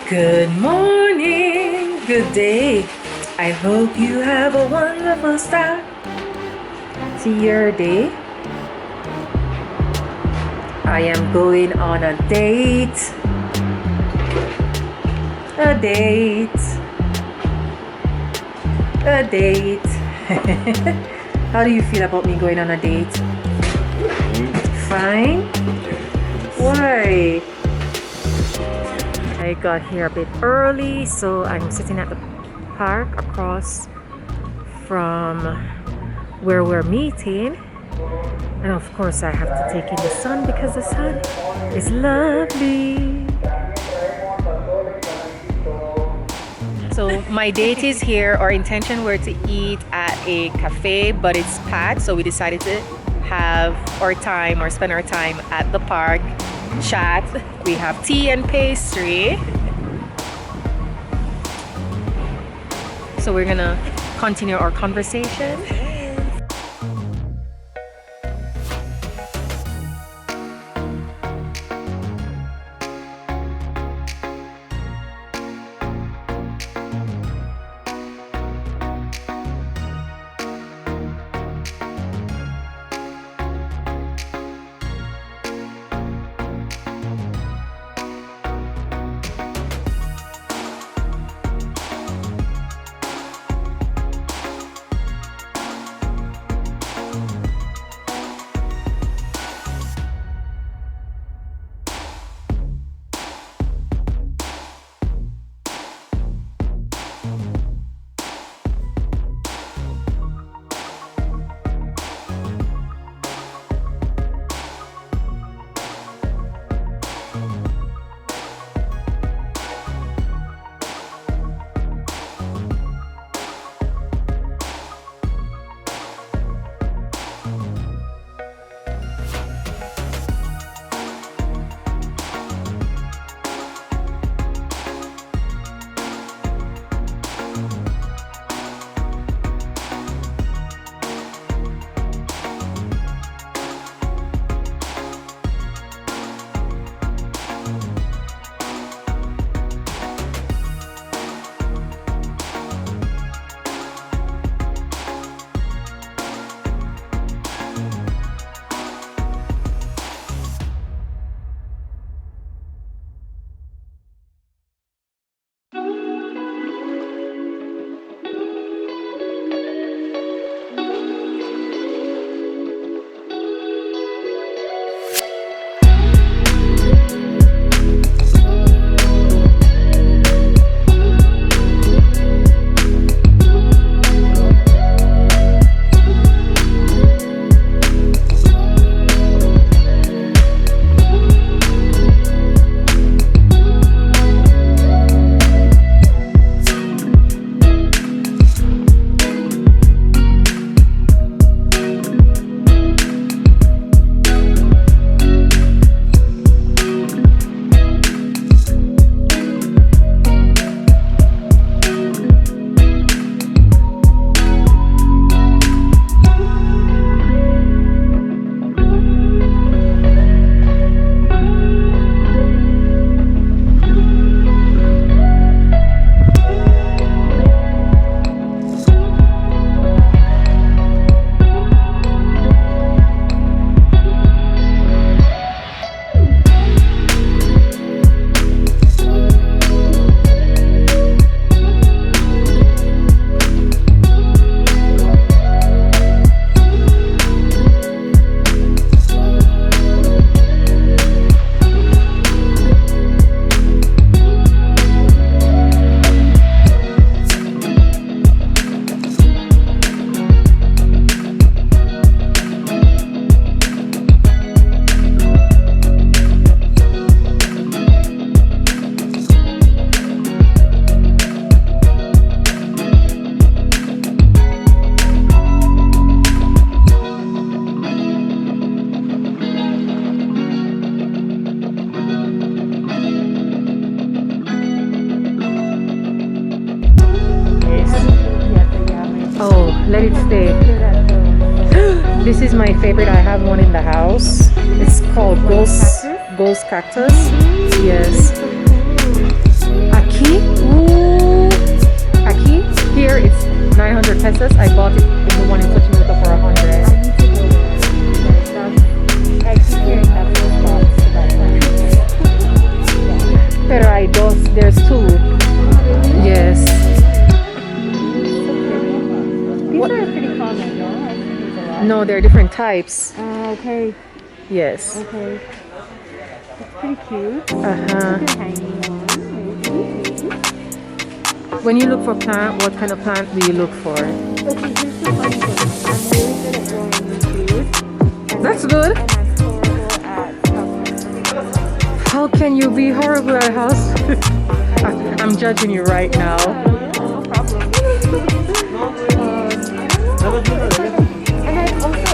Good morning, good day. I hope you have a wonderful start to your day. I am going on a date. A date. A date. How do you feel about me going on a date? Fine? Why? I got here a bit early, so I'm sitting at the park across from where we're meeting. And of course I have to take in the sun because the sun is lovely. So my date is here. Our intention were to eat at a cafe, but it's packed, so we decided to have our time or spend our time at the park, chat. We have tea and pastry. So we're gonna continue our conversation. Let it stay. This is my favorite. I have one in the house. It's called Ghost Cactus. Yes. I Hay dos. There's two. Yes. These What? are pretty common, no? I see these a lot. No, they're different types. Okay. Yes. Okay. It's pretty cute. Uh-huh. It's a hanging one, maybe. When you look for plant, what kind of plant do you look for? Okay, here's the funny thing. I'm really good at growing food. That's good. And I'm horrible at house. How can you be horrible at house? I'm judging you right now. No problem. And I've also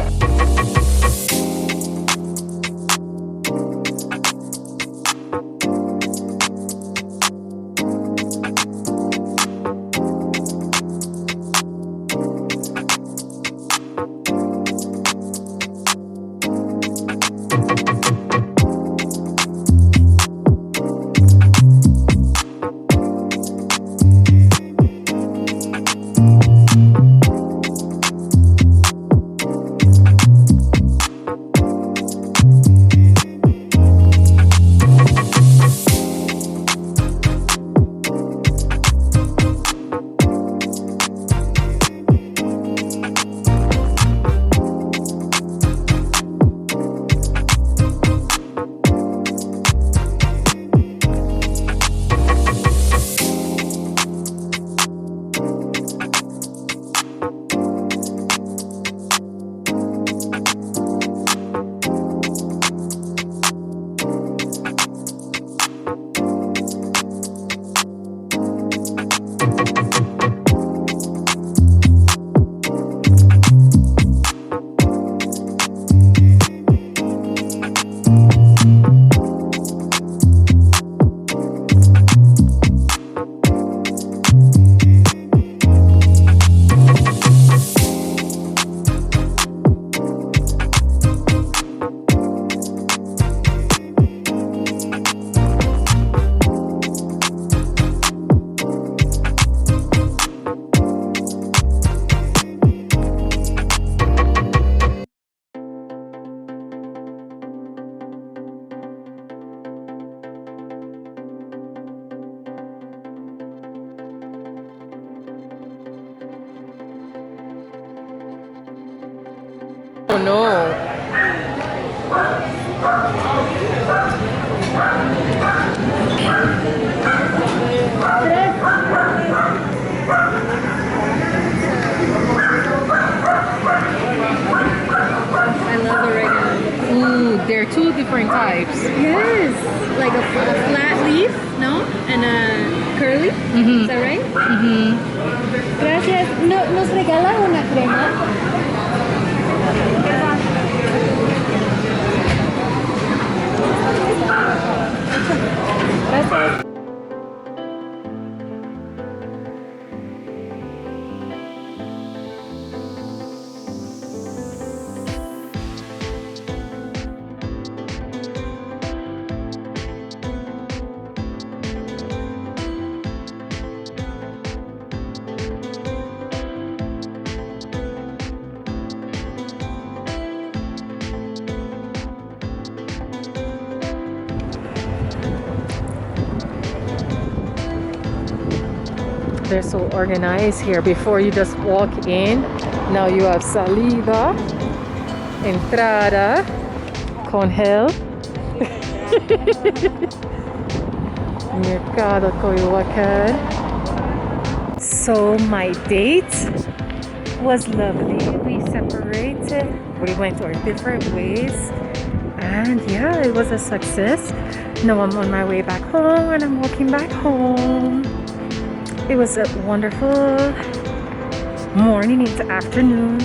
Oh no. I love oregano. Ooh, there are two different types. Yes, like a flat leaf, no, and a curly. Is that right? Gracias. No, ¿nos regala una crema? Gracias. They're so organized here. Before you just walk in, now you have salida, entrada, congel, mercado Coyoacán. So my date was lovely. We separated. We went our different ways. And yeah, it was a success. Now I'm on my way back home and I'm walking back home. It was a wonderful morning into afternoon.